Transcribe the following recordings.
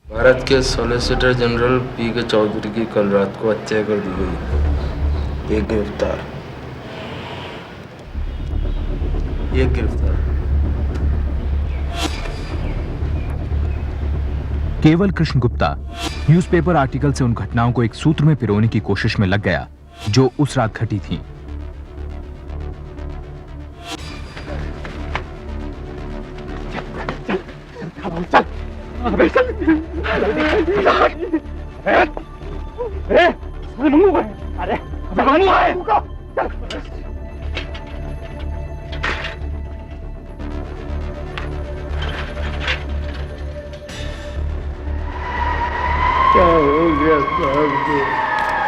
भारत के solicitor general PK. Chaudhary की कल रात को हत्या कर दी गई। एक गिरफ्तार। केवल कृष्ण गुप्ता न्यूज़पेपर आर्टिकल से उन घटनाओं को एक सूत्र में पिरोने की कोशिश में लग गया जो उस रात घटी थी। क्या हो गया साहब?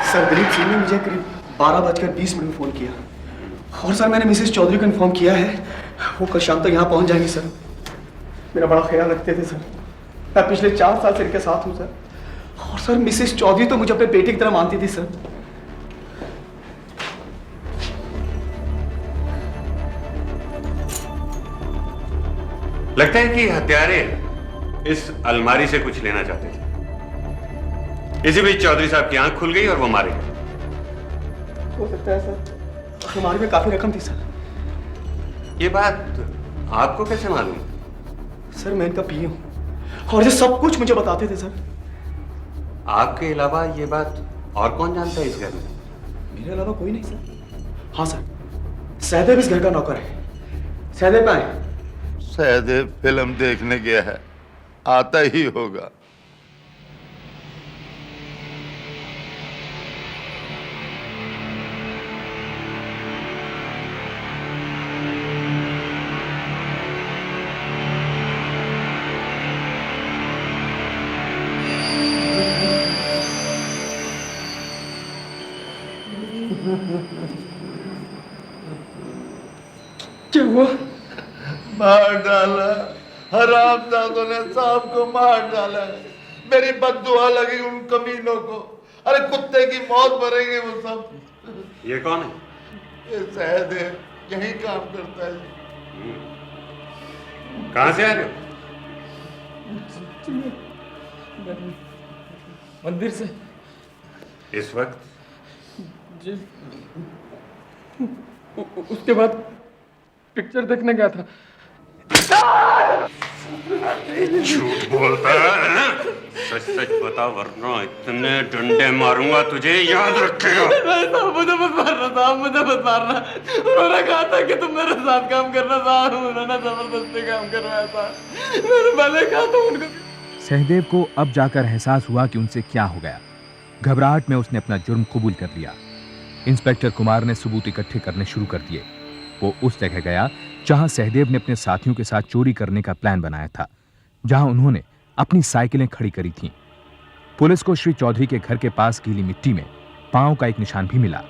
सर दिलीप सिंह ने मुझे करीब 12:20 में फ़ोन किया और सर मैंने मिसेस चौधरी को इन्फॉर्म किया है वो कल शाम तक यहाँ पहुँच जाएंगी सर। मेरा बड़ा ख्याल रखते थे सर। मैं पिछले 4 साल से इनके साथ हूँ सर। और सर मिसेस चौधरी तो मुझे अपने बेटे की तरह मानती थी सर। लगता है कि हत्यारे इस अलमारी से कुछ लेना चाहते थे। इसी बीच चौधरी साहब की आंख खुल गई और वो मारे गए। हो सकता है सर। अलमारी में काफी रकम थी सर। ये बात आपको कैसे मालूम? सर मैं इनका पीए हूँ और ये सब कुछ मुझे बताते थे सर। आपके अलावा ये बात और कौन जानता है इस घर में? मेरे अलावा कोई नहीं सर। हाँ सर, सहदेव इस घर का नौकर है। सहदेव कहाँ है? सहदेव फिल्म देखने गया है, आता ही होगा। क्या हुआ? मार डाला, हरामजादों ने साहब को मार डाला। मेरी बद्दुआ लगी उन कमीनों को। अरे कुत्ते की मौत मरेंगे वो सब। ये कौन है? ये सहदेव यही काम करता है। कहां से आ रहे हो? मंदिर से। इस वक्त? जी। उसके बाद पिक्चर देखने गया था। झूठ बोलता है? सच सच बता वरना इतने डंडे मारूंगा तुझे, याद रखेगा। मुझे मत मारना साहब, मुझे मत मारना। उन्होंने कहा था कि तुम मेरे साथ काम करना साहब। उन्होंने जबरदस्ती काम करवाया था। मैंने भले कहा था उनको। सहदेव को अब जाकर एहसास हुआ कि उनसे क्या हो गया। घबराहट में उसने अपना जुर्म कबूल कर लिया। इंस्पेक्टर कुमार ने सबूत इकट्ठे करने शुरू कर दिए। वो उस जगह गया जहां सहदेव ने अपने साथियों के साथ चोरी करने का प्लान बनाया था, जहां उन्होंने अपनी साइकिलें खड़ी करी थीं। पुलिस को श्री चौधरी के घर के पास गीली मिट्टी में पांव का एक निशान भी मिला।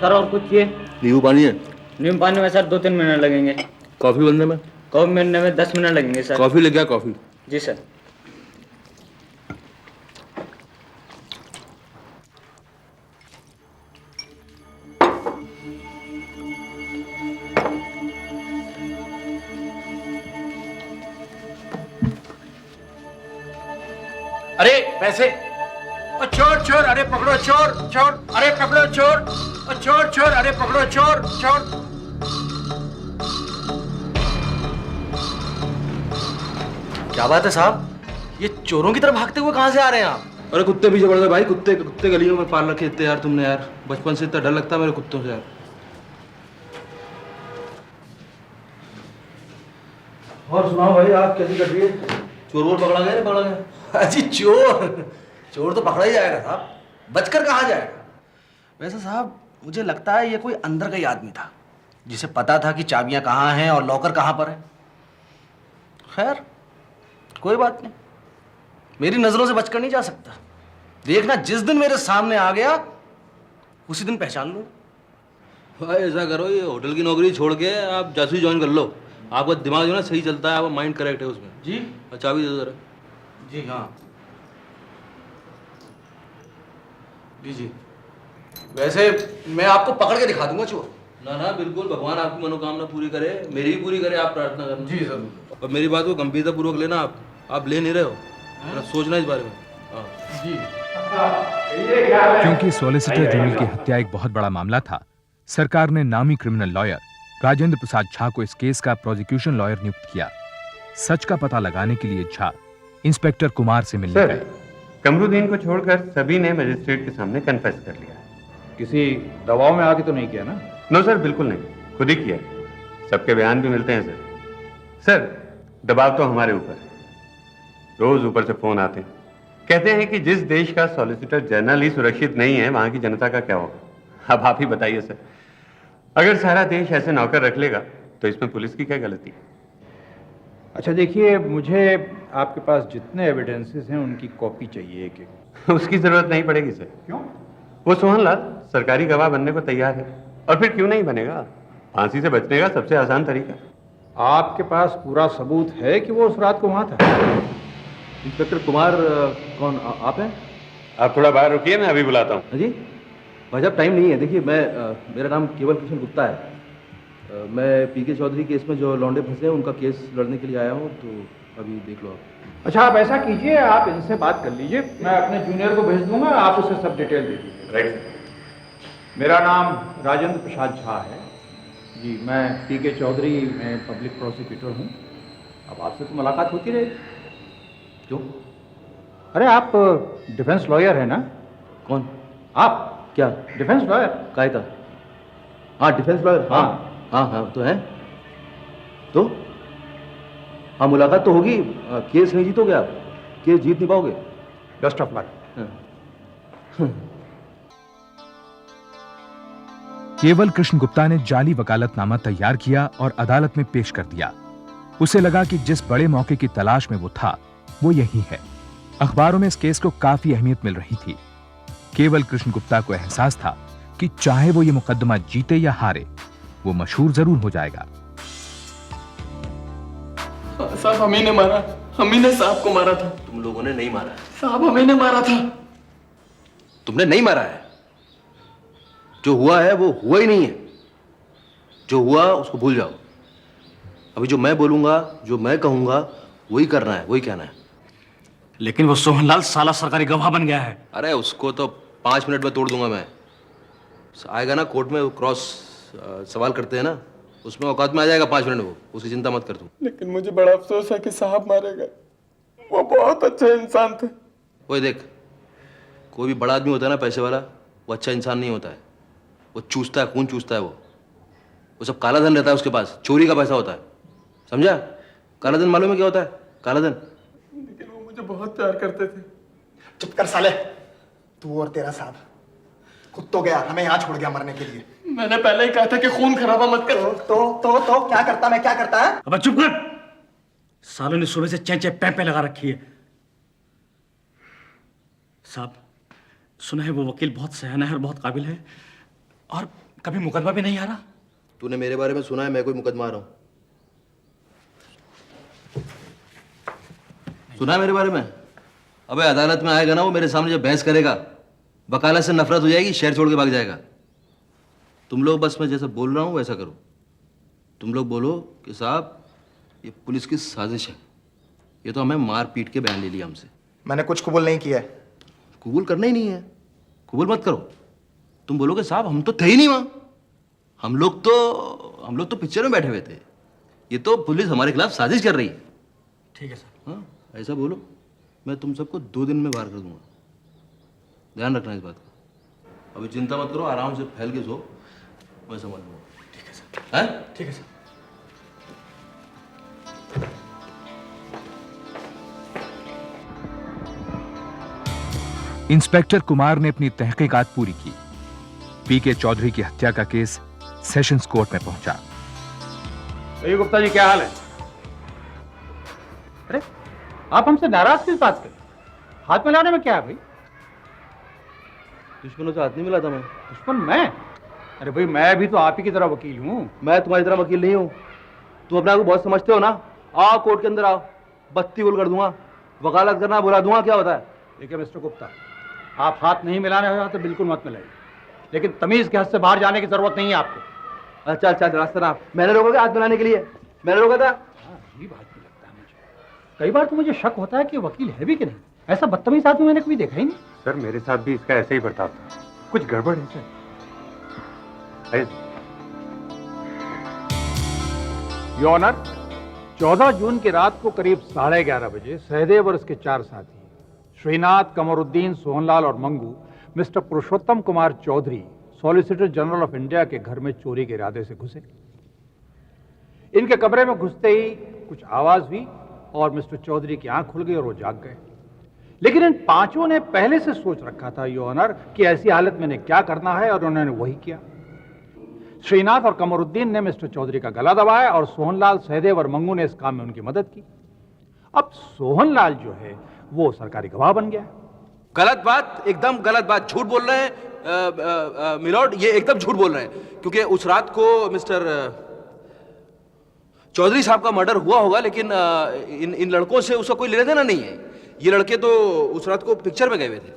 सर और कुछ चाहिए? नींबू पानी है? नींबू पानी में सर 2-3 मिनट लगेंगे। कॉफी बनने में? कॉफी बनने में 10 मिनट लगेंगे सर। कॉफी ले गया कॉफी। जी सर। अरे पैसे! ओ चोर चोर! अरे पकड़ो चोर चोर! अरे पकड़ो चोर! ओ चोर चोर! अरे पकड़ो चोर चोर! क्या बात है साहब? ये चोरों की तरफ भागते हुए कहाँ से आ रहे हैं आप? अरे कुत्ते पीछे पड़ गए भाई। कुत्ते कुत्ते गलियों में पाल रखे इतने यार तुमने यार। बचपन से इतना डर लगता है मेरे कुत्तों से यार। और सुनाओ भाई, आप कैसी कट रही है? चोर वोर पकड़ा गया नहीं पकड़ा गया? अजी चोर तो पकड़ा ही जाएगा साहब। बचकर कहाँ जाएगा? वैसे साहब मुझे लगता है ये कोई अंदर का ही आदमी था जिसे पता था कि चाबियां कहाँ हैं और लॉकर कहाँ पर है। खैर कोई बात नहीं, मेरी नजरों से बचकर नहीं जा सकता। देखना जिस दिन मेरे सामने आ गया उसी दिन पहचान लूँ। भाई ऐसा करो, ये होटल की नौकरी छोड़ के आप जासूसी ज्वाइन कर लो। आपका दिमाग जो है ना सही चलता है, आपका माइंड करेक्ट है उसमें। जी चाबी दे दो जरा। जी हाँ जी जी। वैसे मैं आपको पकड़ के दिखा दूंगा चोर। ना ना बिल्कुल, भगवान आपकी मनोकामना पूरी करे, मेरी भी पूरी करे, आप प्रार्थना करना। जी जरूर। और मेरी बात को गंभीरता पूर्वक लेना, आप ले नहीं रहे हो, थोड़ा सोचना इस बारे में। हाँ जी। क्योंकि सॉलिसिटर जनरल की हत्या एक बहुत बड़ा मामला था, सरकार ने नामी क्रिमिनल लॉयर राजेंद्र प्रसाद झा को इस केस का प्रोसिक्यूशन लॉयर नियुक्त किया। सच का पता लगाने के लिए झा इंस्पेक्टर कुमार से मिलने गए। कमरुद्दीन को छोड़कर सभी ने मजिस्ट्रेट के सामने कन्फेस कर लिया। किसी दबाव में आके तो नहीं किया ना? नो सर, बिल्कुल नहीं, खुद ही किया। सबके बयान भी मिलते हैं सर। दबाव तो हमारे ऊपर है, रोज ऊपर से फोन आते हैं, कहते हैं कि जिस देश का सॉलिसिटर जनरल ही सुरक्षित नहीं है, वहां की जनता का क्या होगा। अब आप ही बताइए सर, अगर सारा देश ऐसे नौकर रख लेगा तो इसमें पुलिस की क्या गलती है? अच्छा देखिए, मुझे आपके पास जितने एविडेंसेस हैं उनकी कॉपी चाहिए एक एक। उसकी जरूरत नहीं पड़ेगी सर। क्यों? वो सोहनलाल सरकारी गवाह बनने को तैयार है, और फिर क्यों नहीं बनेगा? फांसी से बचने का सबसे आसान तरीका। आपके पास पूरा सबूत है कि वो उस रात को वहां था? इंस्पेक्टर कुमार कौन आप हैं? आप थोड़ा बाहर रुकिए, मैं अभी बुलाता हूँ। जी भाई साहब, टाइम नहीं है। देखिए मेरा नाम केवल कृष्ण गुप्ता है। मैं पीके चौधरी केस में जो लौंडे फंसे हैं उनका केस लड़ने के लिए आया हूँ, तो अभी देख लो आप। अच्छा, आप ऐसा कीजिए, आप इनसे बात कर लीजिए, मैं अपने जूनियर को भेज दूंगा, आप उसे सब डिटेल दे दीजिए। राइट। मेरा नाम राजेंद्र प्रसाद झा है जी, मैं पीके चौधरी में पब्लिक प्रोसिक्यूटर हूँ। अब आपसे तो मुलाकात होती रहेगी। क्यों? अरे आप डिफेंस लॉयर है ना? कौन? आप क्या? Defence lawyer? काय का? हाँ डिफेंस लॉयर। हाँ हाँ तो है। तो हाँ मुलाकात तो होगी। केस नहीं जीतोगे आप, केस जीत नहीं पाओगे। Best of luck. केवल कृष्ण गुप्ता ने जाली वकालतनामा तैयार किया और अदालत में पेश कर दिया। उसे लगा कि जिस बड़े मौके की तलाश में वो था वो यही है। अखबारों में इस केस को काफी अहमियत मिल रही थी। केवल कृष्ण गुप्ता को एहसास था कि चाहे वो ये मुकदमा जीते या हारे, वो मशहूर जरूर हो जाएगा। साहब हम ही ने मारा, हम ही ने साहब को मारा था। तुम लोगों ने नहीं मारा है। साहब हम ही ने मारा था। तुमने नहीं मारा है। जो हुआ है वो हुआ ही नहीं है। जो हुआ उसको भूल जाओ। अभी जो मैं बोलूंगा, जो मैं कहूंगा, वही करना है, वही कहना है। लेकिन वो सोहनलाल साला सरकारी गवाह बन गया है। अरे उसको तो 5 मिनट में तोड़ दूंगा मैं। आएगा ना कोर्ट में, क्रॉस सवाल करते हैं ना, उसमें औकात में आ जाएगा 5 मिनट। वो उसकी चिंता मत कर तू। लेकिन मुझे बड़ा अफसोस है कि साहब मारे गए। वो बहुत अच्छे इंसान थे। ओए देख, कोई भी बड़ा आदमी होता है ना, पैसे वाला, वो अच्छा इंसान नहीं होता है। वो चूसता है, खून चूसता है। वो सब काला धन रहता है उसके पास, चोरी का पैसा होता है। समझा? काला धन मालूम है क्या होता है? काला धन। लेकिन वो मुझे बहुत प्यार करते थे। चुप कर साले, तू और तेरा साहब। खुद तो गया, हमें यहाँ छोड़ गया मरने के लिए। मैंने पहले ही कहा था कि खून खराबा मत कर। तो क्या करता, मैं क्या करता है? अब चुप कर। सालों ने सुबह से चें पे लगा रखी है। साहब सुना है वो वकील बहुत सयाना है और बहुत काबिल है, और कभी मुकदमा भी नहीं हारा। तूने मेरे बारे में सुना है मैं कोई मुकदमा आ रहा हूं? सुना है मेरे बारे में? अबे अदालत में आएगा ना वो, मेरे सामने जब बहस करेगा, वकालत से नफरत हो जाएगी, शहर छोड़ के भाग जाएगा। तुम लोग बस मैं जैसा बोल रहा हूं वैसा करो। तुम लोग बोलो कि साहब ये पुलिस की साजिश है, ये तो हमें मार पीट के बयान ले लिया हमसे। मैंने कुछ कबूल नहीं किया है। कबूल करना ही नहीं है, कबूल मत करो। तुम बोलोगे साहब हम तो थे ही नहीं वहां, हम लोग तो पिक्चर में बैठे हुए थे, ये तो पुलिस हमारे खिलाफ साजिश कर रही है। ठीक है सर। हाँ ऐसा बोलो, मैं तुम सबको 2 दिन में बाहर कर दूंगा। ध्यान रखना इस बात का। अभी चिंता मत करो, आराम से फैल के सो, मैं समझ लूंगा। ठीक है सर। हैं? ठीक है सर। इंस्पेक्टर कुमार ने अपनी तहकीकात पूरी की। पीके चौधरी की हत्या का केस सेशंस कोर्ट में पहुंचा। ये गुप्ता जी क्या हाल है? अरे आप हमसे नाराज किस बात के? हाथ मिलाने में क्या है भाई? दुश्मनों से हाथ नहीं मिला था मैं। दुश्मन मैं? अरे भाई मैं भी तो आप ही की तरह वकील हूँ। मैं तुम्हारी तरह वकील नहीं हूँ। तुम अपने आप को बहुत समझते हो ना। आओ कोर्ट के अंदर आओ, बत्ती गुल कर दूंगा, वकालत करना बुला दूंगा। क्या होता है? देखिए मिस्टर गुप्ता, आप हाथ नहीं मिलाने हो तो बिल्कुल मत मिलाइए, लेकिन तमीज के हद से बाहर जाने की जरूरत नहीं है आपको। चल चल रास्ता ना, मैंने रोका था हाथ मिलाने के लिए, मैंने रोका था। ये बात भी लगता है मुझे, कई बार तो मुझे शक होता है कि वकील है भी कि नहीं। ऐसा बदतमीज आदमी मैंने कभी देखा ही नहीं। सर मेरे साथ भी इसका ऐसा ही बर्ताव था, कुछ गड़बड़ है सर। आइए। योर ऑनर, 14 जून की रात को करीब 11:30 बजे सहदेव और उसके 4 साथी श्रीनाथ, कमरुद्दीन, सोहनलाल और Mangu mister Purushottam Kumar Chaudhary, solicitor general of India के घर में चोरी के इरादे से घुसे। इनके कमरे में घुसते ही कुछ आवाज हुई और मिस्टर चौधरी की आंख खुल गई और वो जाग गए। लेकिन इन पांचों ने पहले से सोच रखा था योर ऑनर कि ऐसी हालत में इन्हें क्या करना है, और उन्होंने वही किया। श्रीनाथ और कमरुद्दीन ने मिस्टर चौधरी का गला दबाया और सोहनलाल, सहदेव और मंगू ने इस काम में उनकी मदद की। अब सोहनलाल जो है वो सरकारी गवाह बन गया। गलत बात, एकदम गलत बात, झूठ बोल रहे हैं मिलॉर्ड, ये एकदम झूठ बोल रहे हैं, क्योंकि उस रात को मिस्टर चौधरी साहब का मर्डर हुआ होगा, लेकिन इन लड़कों से उसका कोई लेना देना नहीं है। ये लड़के तो उस रात को पिक्चर में गए हुए थे,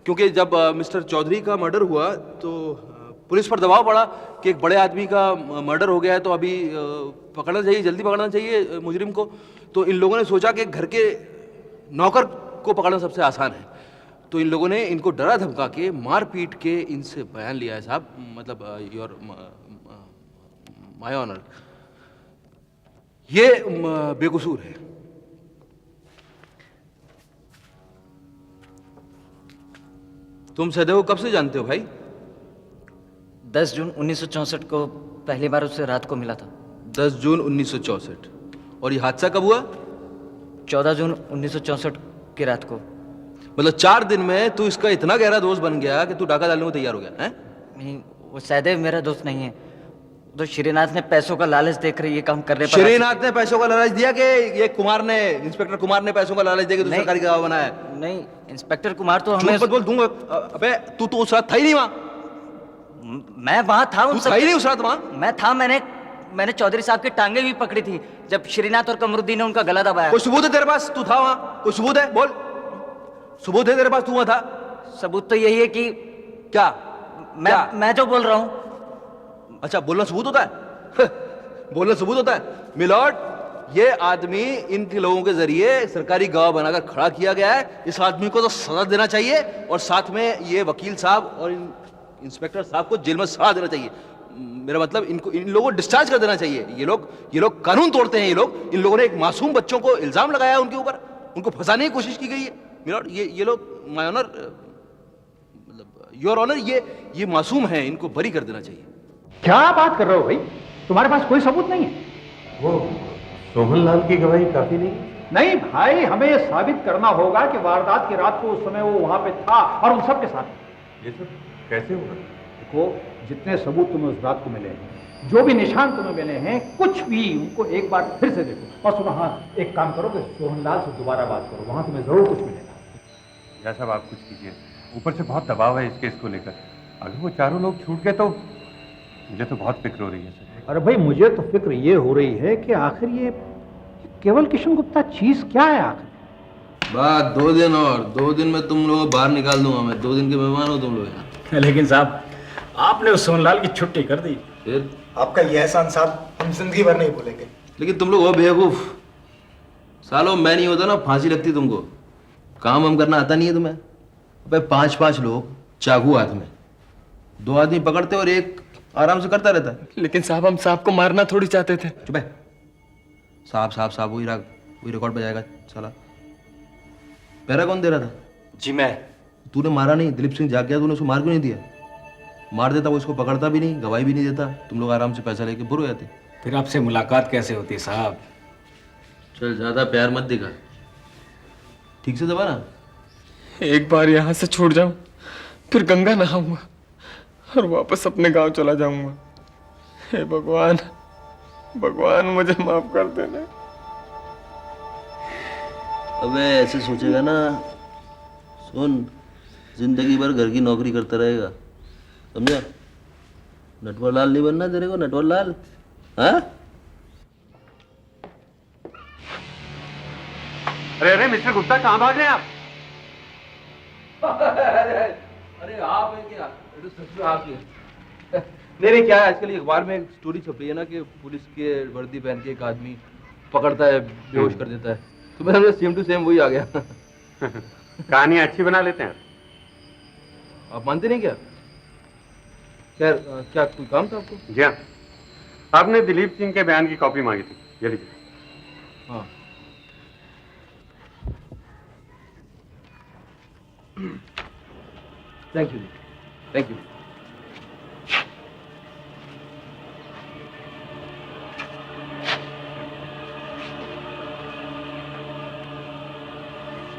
क्योंकि जब मिस्टर चौधरी का मर्डर हुआ तो पुलिस पर दबाव पड़ा कि एक बड़े आदमी का मर्डर हो गया है, तो अभी पकड़ना चाहिए, जल्दी पकड़ना चाहिए मुजरिम को। तो इन लोगों ने सोचा कि घर के नौकर को पकड़ना सबसे आसान है, तो इन लोगों ने इनको डरा धमका के, मार पीट के इनसे बयान लिया है साहब, मतलब योर माय ऑनर, ये बेकसूर है। तुम सहदेव कब से जानते हो भाई? 10 जून 1964 को पहली बार उससे रात को मिला था। 10 जून 1964। और ये हादसा कब हुआ? 14 जून 1964 की रात को। मतलब 4 दिन में तू इसका इतना गहरा दोस्त बन गया कि तू डाका डालने को तैयार हो गया है? नहीं, वो सहदेव मेरा दोस्त नहीं है, तो श्रीनाथ ने पैसों का लालच देकर ये काम करने पर। श्रीनाथ ने पैसों का लालच दिया कि ये कुमार ने, इंस्पेक्टर कुमार ने पैसों का लालच दिया कि तू सरकारी गवाह बनाया? नहीं, इंस्पेक्टर कुमार तो हमें। झूठ मत बोल दूंगा। अबे तू तो उस रात था ही नहीं वहां। मैं वहां था, तू था ही नहीं उस रात वहां। मैं था, मैंने चौधरी साहब की टांगे भी पकड़ी थी जब श्रीनाथ और कमरुद्दीन ने उनका गला दबाया। कोई सबूत है तेरे पास तू था वहां? कोई सबूत है? बोल, सबूत है तेरे पास तू वहां था? सबूत तो यही है कि क्या? मैं जो बोल रहा हूं। अच्छा, बोलना सबूत होता है? बोलना सबूत होता है? मिलॉर्ड, ये आदमी इन लोगों के जरिए सरकारी गवाह बनाकर खड़ा किया गया है। इस आदमी को तो सजा देना चाहिए, और साथ में ये वकील साहब और इंस्पेक्टर साहब को जेल में सजा देना चाहिए। मेरा मतलब इन लोगों को डिस्चार्ज कर देना चाहिए। ये लोग कानून तोड़ते हैं। इन लोगों ने एक मासूम बच्चों को इल्जाम लगाया उनके ऊपर, उनको फंसाने की कोशिश की गई है। मिलॉर्ड, ये लोग, माय ऑनर, मतलब योर ऑनर, ये मासूम है, इनको बरी कर देना चाहिए। क्या बात कर रहे हो भाई? तुम्हारे पास कोई सबूत नहीं है? वो सोहनलाल की गवाही काफी नहीं? नहीं भाई, हमें यह साबित करना होगा कि वारदात की रात को उस समय वो वहां पे था और उन सब के साथ। ये सब कैसे होगा? देखो, जितने सबूत तुम्हें उस रात को मिले हैं, जो भी निशान तुम्हें मिले हैं, कुछ भी उनको एक बार फिर से देखो। और सुनो, हाँ, एक काम करो कि सोहनलाल से दोबारा बात करो, वहां तुम्हें जरूर कुछ मिलेगा। या साहब आप कुछ कीजिए, ऊपर से बहुत दबाव है इस केस को लेकर। अगर वो चारों लोग छूट गए तो मुझे तो बहुत फिक्र हो रही है सर। अरे भाई, मुझे तो फिक्र ये हो रही है कि आखिर ये केवल किशन गुप्ता चीज क्या है आखिर? बात 2 दिन और 2 दिन में तुम लोग बाहर निकाल दूंगा मैं। 2 दिन के मेहमान हो तुम लोग यहाँ। लेकिन साहब, आपने उस सोहनलाल की छुट्टी कर दी। फिर आपका यह एहसान साहब हम जिंदगी भर नहीं भूलेंगे। लेकिन तुम लोग हो बेवकूफ सालों। मैं नहीं होता ना, फांसी लगती तुमको। काम हम करना आता नहीं है तुम्हें? अबे 5-5 लोग चाकू हाथ में, 2 आदमी पकड़ते और एक आराम से करता रहता है। लेकिन साहब, हम साहब को मारना थोड़ी चाहते थे। चुप है। साहब वही रिकॉर्ड पे जाएगा साला। पैरा कौन दे रहा था? जी मैं। तूने मारा नहीं, दिलीप सिंह जाग गया, तूने उसको मार क्यों नहीं दिया? मार देता वो इसको पकड़ता भी नहीं, गवाही भी नहीं देता, तुम लोग आराम से पैसा लेके बुर हो जाते। फिर आपसे मुलाकात कैसे होती साहब? चल, ज्यादा प्यार मत दिखा, ठीक से दबा ना। एक बार यहाँ से छूट जाऊं, फिर गंगा नहाऊंगा और वापस अपने गांव चला जाऊंगा। हे भगवान, भगवान मुझे माफ कर देना। अबे ऐसे सोचेगा ना, सुन, जिंदगी भर घर की नौकरी करता रहेगा, समझा? नटवर लाल नहीं बनना तेरे को, नटवर लाल। हाँ? अरे मिस्टर गुप्ता, कहाँ भाग रहे हैं आप? अरे आप है क्या? ये तो सच में आप ही हैं। नहीं क्या है, आजकल अखबार में एक स्टोरी छप रही है ना कि पुलिस के वर्दी पहन के एक आदमी पकड़ता है, बेहोश कर देता है, तो मेरा सेम टू सेम वही आ गया। कहानी अच्छी बना लेते हैं। आप मानते नहीं क्या? खैर क्या कोई काम था आपको? जी हाँ, आपने दिलीप सिंह के बयान की कॉपी मांगी थी, ये लीजिए। हाँ thank you, thank you.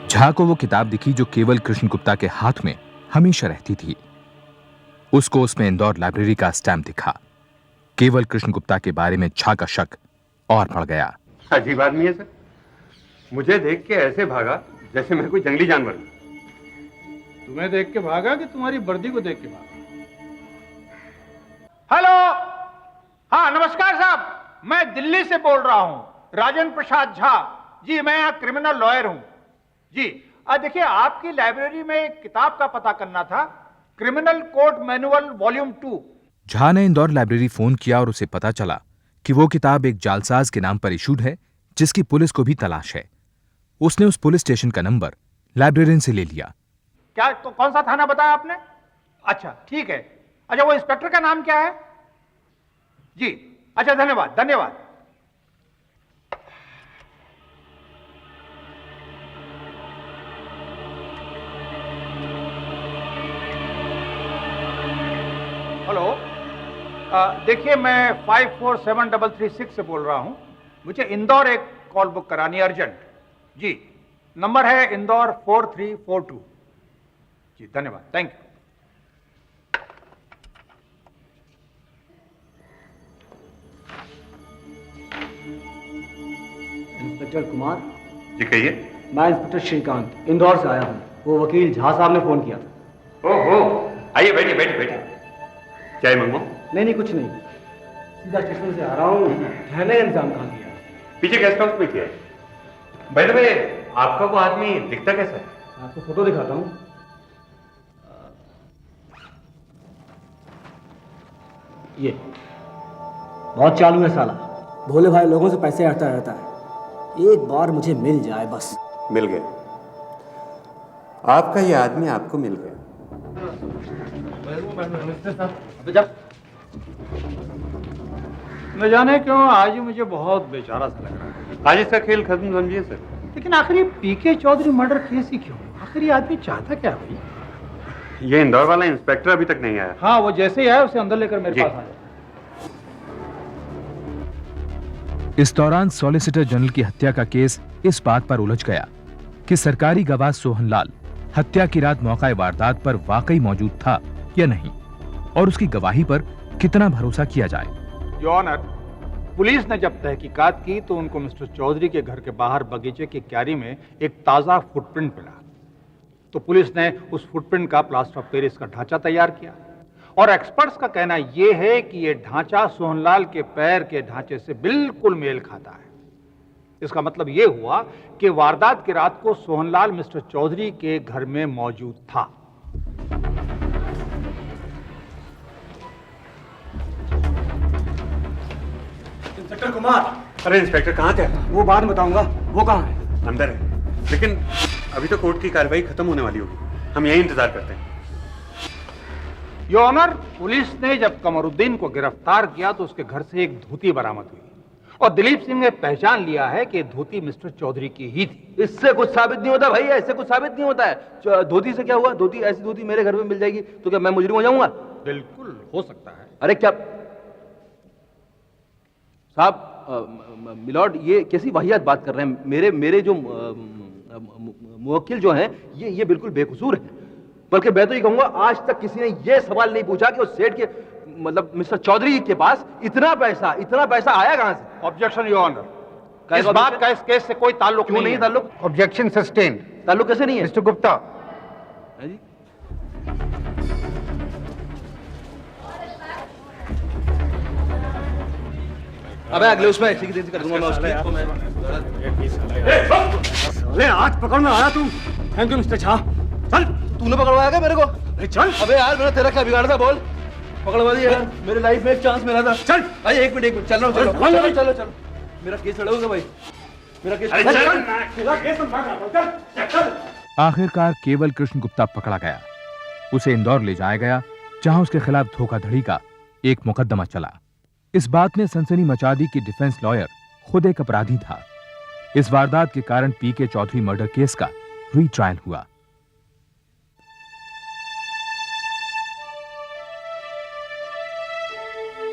Jha को वो किताब दिखी जो केवल कृष्ण गुप्ता के हाथ में हमेशा रहती थी। उसको उसमें इंदौर लाइब्रेरी का स्टैम्प दिखा। केवल कृष्ण गुप्ता के बारे में झा का शक और बढ़ गया। अजीब आदमी है सर, मुझे देख के ऐसे भागा जैसे मैं कोई जंगली जानवर हूं। तुम्हें देख के भागा कि तुम्हारी वर्दी को देख के भागा? हेलो, हाँ नमस्कार साहब, मैं दिल्ली से बोल रहा हूं, राजेंद्र प्रसाद झा जी। मैं यहाँ क्रिमिनल लॉयर हूं जी। देखिए, आपकी लाइब्रेरी में एक किताब का पता करना था, criminal code manual volume 2। Jha ने इंदौर लाइब्रेरी फोन किया और उसे पता चला कि वो किताब एक जालसाज के नाम पर इशूड है, जिसकी पुलिस को भी तलाश है। उसने उस पुलिस स्टेशन का नंबर लाइब्रेरियन से ले लिया। क्या तो कौन सा थाना बताया आपने? अच्छा ठीक है। अच्छा, वो इंस्पेक्टर का नाम क्या है जी? अच्छा धन्यवाद धन्यवाद। हेलो, देखिए मैं 547336 से बोल रहा हूं। मुझे इंदौर एक कॉल बुक करानी है अर्जेंट जी। नंबर है इंदौर 4342 जी। धन्यवाद, थैंक यू। इंस्पेक्टर कुमार। जी कहिए। मैं इंस्पेक्टर श्रीकांत इंदौर से आया हूँ। वो वकील झा साहब ने फोन किया था। ओहो, आइए बैठिए बैठिए बैठिए। चाय मंगवाऊं? नहीं कुछ नहीं, सीधा स्टेशन से आ रहा हूँ। ठहरने का इंतजाम कहाँ किया? पीछे गेस्ट हाउस में किया है। बाय द वे, आपका वो आदमी दिखता कैसा है? आपको फोटो दिखाता हूँ। ये बहुत चालू है साला, भोले भाई लोगों से पैसे आता रहता है। एक बार मुझे मिल जाए बस। मिल गया आपका ये आदमी, आपको मिल गया। न जाने क्यों आज मुझे बहुत बेचारा सा लग रहा है। आज इसका खेल खत्म समझिए सर। लेकिन आखिर ये पीके चौधरी मर्डर केस ही क्यों? आखिर ये आदमी चाहता क्या भाई? ये इंदौर वाला इंस्पेक्टर अभी तक नहीं आया। हाँ, वो जैसे ही आया उसे अंदर लेकर मेरे पास आ जाए। इस दौरान सॉलिसिटर जनरल की हत्या का केस इस बात पर उलझ गया कि सरकारी गवाह सोहनलाल हत्या की रात मौका वारदात पर वाकई मौजूद था या नहीं, और उसकी गवाही पर कितना भरोसा किया जाए। योर ऑनर, पुलिस ने जब तहकीकात की तो उनको मिस्टर चौधरी के घर के बाहर बगीचे की क्यारी में एक ताजा फुटप्रिंट मिला। तो पुलिस ने उस फुटप्रिंट का प्लास्टर ऑफ पेरिस का ढांचा तैयार किया, और एक्सपर्ट्स का कहना यह है कि यह ढांचा सोहनलाल के पैर के ढांचे से बिल्कुल मेल खाता है। इसका मतलब यह हुआ कि वारदात की रात को सोहनलाल मिस्टर चौधरी के घर में मौजूद था। इंस्पेक्टर कुमार। अरे इंस्पेक्टर कहाँ थे? वो बाद में बताऊंगा। वो कहाँ है? अंदर है, लेकिन अभी तो कोर्ट की कार्रवाई खत्म होने वाली होगी, हम यही इंतजार करते हैं। योर ऑनर, पुलिस ने जब कमरुद्दीन को गिरफ्तार किया तो उसके घर से एक धोती बरामद हुई, और दिलीप सिंह ने पहचान लिया है कि धोती मिस्टर चौधरी की ही थी। इससे कुछ साबित नहीं होता भाई, ऐसे कुछ साबित नहीं होता है। धोती से क्या हुआ? धोती, ऐसी धोती मेरे घर में मिल जाएगी तो क्या मैं मुजरिम हो जाऊंगा? बिल्कुल हो सकता है। अरे क्या साहब, मिलॉर्ड ये कैसी वाहियात बात कर रहे हैं? मेरे जो मुवक्किल जो हैं ये बिल्कुल बेकसूर है। बल्कि मैं तो ये कहूंगा, आज तक किसी ने ये सवाल नहीं पूछा कि उस सेठ के मतलब मिस्टर चौधरी के पास इतना पैसा आया कहां से? ऑब्जेक्शन योर ऑनर, इस बात का इस केस से कोई ताल्लुक क्यों नहीं? ताल्लुक? Objection sustained. ताल्लुक कैसे नहीं है? मिस्टर गुप्ता। है जी? अबे अगले उसमें ठीक है कर दूंगा मैं उसकी। आज पकड़ में आया तू। Thank you mister Jha. चल, तूने पकड़वाया क्या मेरे को? चल। अबे यार, मैंने तेरा क्या बिगाड़ा था बोल? पकड़वा दिया यार, मेरे लाइफ में एक चांस मिला था। चल भाई, एक मिनट चल रहा हूँ, चलो चलो चलो चलो। मेरा केस लड़ोगे भाई, मेरा केस। आखिरकार केवल कृष्ण गुप्ता पकड़ा गया। उसे इंदौर ले जाया गया, जहां उसके खिलाफ धोखाधड़ी का एक मुकदमा चला। इस बात ने सनसनी मचा दी कि डिफेंस लॉयर खुद एक अपराधी था। इस वारदात के कारण पीके चौधरी मर्डर केस का रीट्रायल हुआ।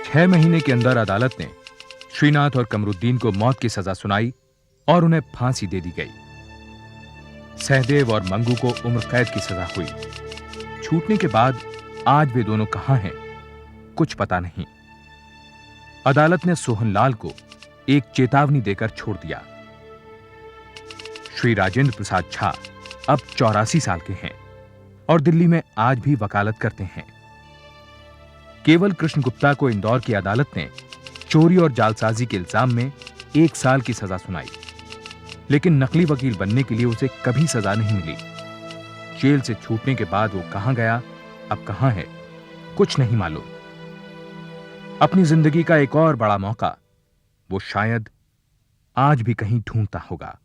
छह महीने के अंदर अदालत ने श्रीनाथ और कमरुद्दीन को मौत की सजा सुनाई और उन्हें फांसी दे दी गई। सहदेव और मंगू को उम्र कैद की सजा हुई। छूटने के बाद आज वे दोनों कहां हैं, कुछ पता नहीं। अदालत ने सोहनलाल को एक चेतावनी देकर छोड़ दिया। श्री राजेंद्र प्रसाद झा अब 84 साल के हैं और दिल्ली में आज भी वकालत करते हैं। केवल कृष्ण गुप्ता को इंदौर की अदालत ने चोरी और जालसाजी के इल्जाम में 1 साल की सजा सुनाई, लेकिन नकली वकील बनने के लिए उसे कभी सजा नहीं मिली। जेल से छूटने के बाद वो कहां गया, अब कहां है, कुछ नहीं मालूम। अपनी जिंदगी का एक और बड़ा मौका वो शायद आज भी कहीं ढूंढता होगा।